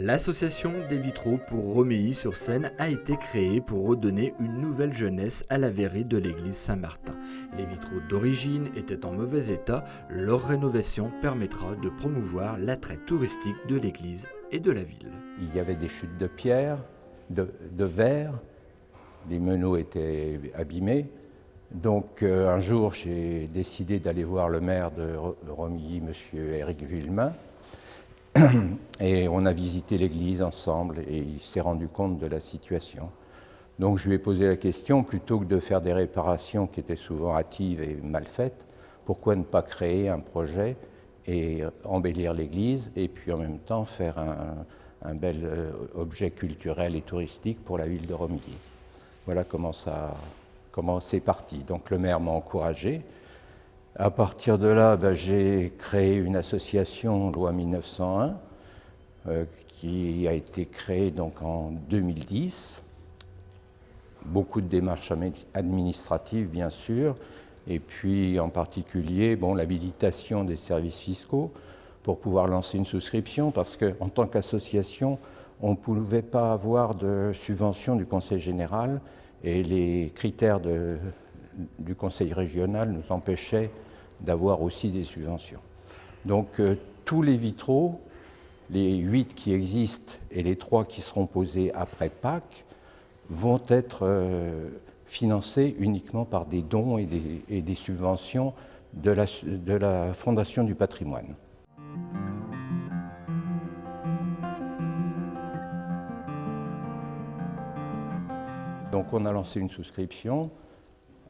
L'association des vitraux pour Romilly-sur-Seine a été créée pour redonner une nouvelle jeunesse à la verrerie de l'église Saint-Martin. Les vitraux d'origine étaient en mauvais état, leur rénovation permettra de promouvoir l'attrait touristique de l'église et de la ville. Il y avait des chutes de pierre, de verre, les meneaux étaient abîmés. Donc un jour, j'ai décidé d'aller voir le maire de Romilly, M. Éric Villemain, et on a visité l'église ensemble et il s'est rendu compte de la situation. Donc je lui ai posé la question, plutôt que de faire des réparations qui étaient souvent hâtives et mal faites, pourquoi ne pas créer un projet et embellir l'église et puis en même temps faire un bel objet culturel et touristique pour la ville de Romilly. Voilà comment c'est parti. Donc le maire m'a encouragé. À partir de là, j'ai créé une association loi 1901 qui a été créée donc en 2010. Beaucoup de démarches administratives, bien sûr, et puis en particulier l'habilitation des services fiscaux pour pouvoir lancer une souscription, parce qu'en tant qu'association, on ne pouvait pas avoir de subvention du Conseil général et les critères du Conseil régional nous empêchaient d'avoir aussi des subventions. Donc tous les vitraux, les 8 qui existent et les 3 qui seront posés après Pâques, vont être financés uniquement par des dons et des subventions de la Fondation du patrimoine. Donc on a lancé une souscription.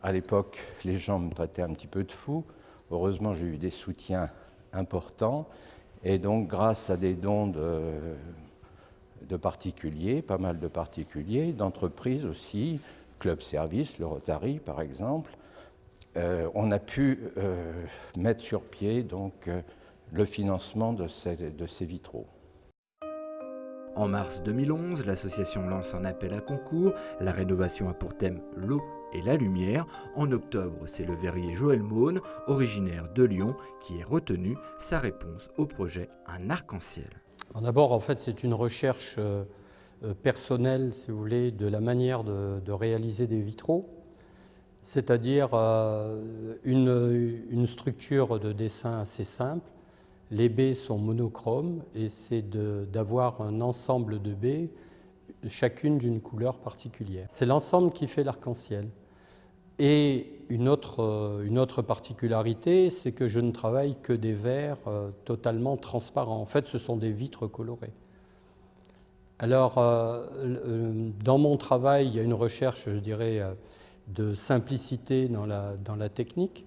À l'époque, les gens me traitaient un petit peu de fou. Heureusement, j'ai eu des soutiens importants. Et donc, grâce à des dons de particuliers, pas mal de particuliers, d'entreprises aussi, Club Service, le Rotary par exemple, on a pu mettre sur pied donc, le financement de ces vitraux. En mars 2011, l'association lance un appel à concours. La rénovation a pour thème l'eau et la lumière. En octobre, c'est le verrier Joël Maunes, originaire de Lyon, qui est retenu. Sa réponse au projet Un arc-en-ciel. D'abord, en fait, c'est une recherche personnelle, si vous voulez, de la manière de réaliser des vitraux, c'est-à-dire une structure de dessin assez simple. Les baies sont monochromes et c'est d'avoir un ensemble de baies, chacune d'une couleur particulière. C'est l'ensemble qui fait l'arc-en-ciel. Et une autre particularité, c'est que je ne travaille que des verres totalement transparents. En fait, ce sont des vitres colorées. Alors, dans mon travail, il y a une recherche, je dirais, de simplicité dans la technique.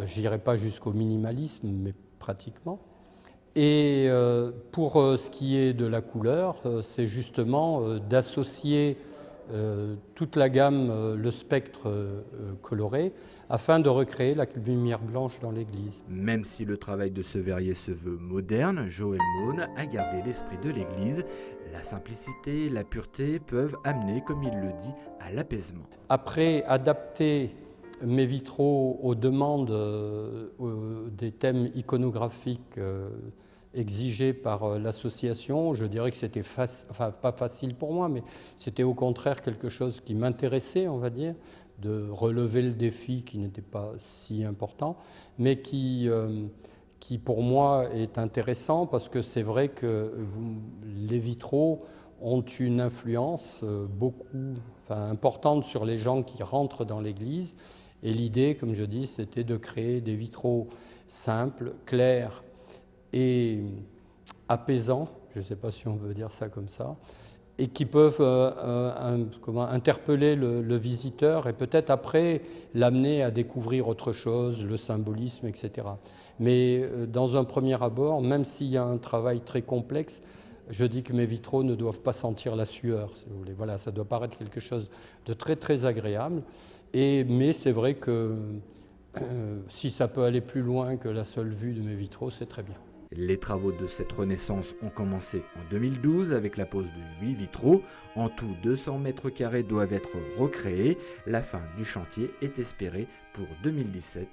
Je n'irai pas jusqu'au minimalisme, mais pratiquement. Et pour ce qui est de la couleur, c'est justement d'associer toute la gamme, le spectre coloré, afin de recréer la lumière blanche dans l'église. Même si le travail de ce verrier se veut moderne, Joël Maunes a gardé l'esprit de l'église. La simplicité, la pureté peuvent amener, comme il le dit, à l'apaisement. Après adapter mes vitraux aux demandes des thèmes iconographiques exigés par l'association, je dirais que c'était pas facile pour moi, mais c'était au contraire quelque chose qui m'intéressait, on va dire, de relever le défi qui n'était pas si important, mais qui pour moi est intéressant parce que c'est vrai que les vitraux ont une influence importante sur les gens qui rentrent dans l'église. Et l'idée, comme je dis, c'était de créer des vitraux simples, clairs et apaisants, je ne sais pas si on veut dire ça comme ça, et qui peuvent interpeller le visiteur et peut-être après l'amener à découvrir autre chose, le symbolisme, etc. Mais dans un premier abord, même s'il y a un travail très complexe, je dis que mes vitraux ne doivent pas sentir la sueur, si vous voulez. Voilà, ça doit paraître quelque chose de très très agréable. Mais c'est vrai que si ça peut aller plus loin que la seule vue de mes vitraux, c'est très bien. Les travaux de cette renaissance ont commencé en 2012 avec la pose de 8 vitraux. En tout, 200 mètres carrés doivent être recréés. La fin du chantier est espérée pour 2017-2018.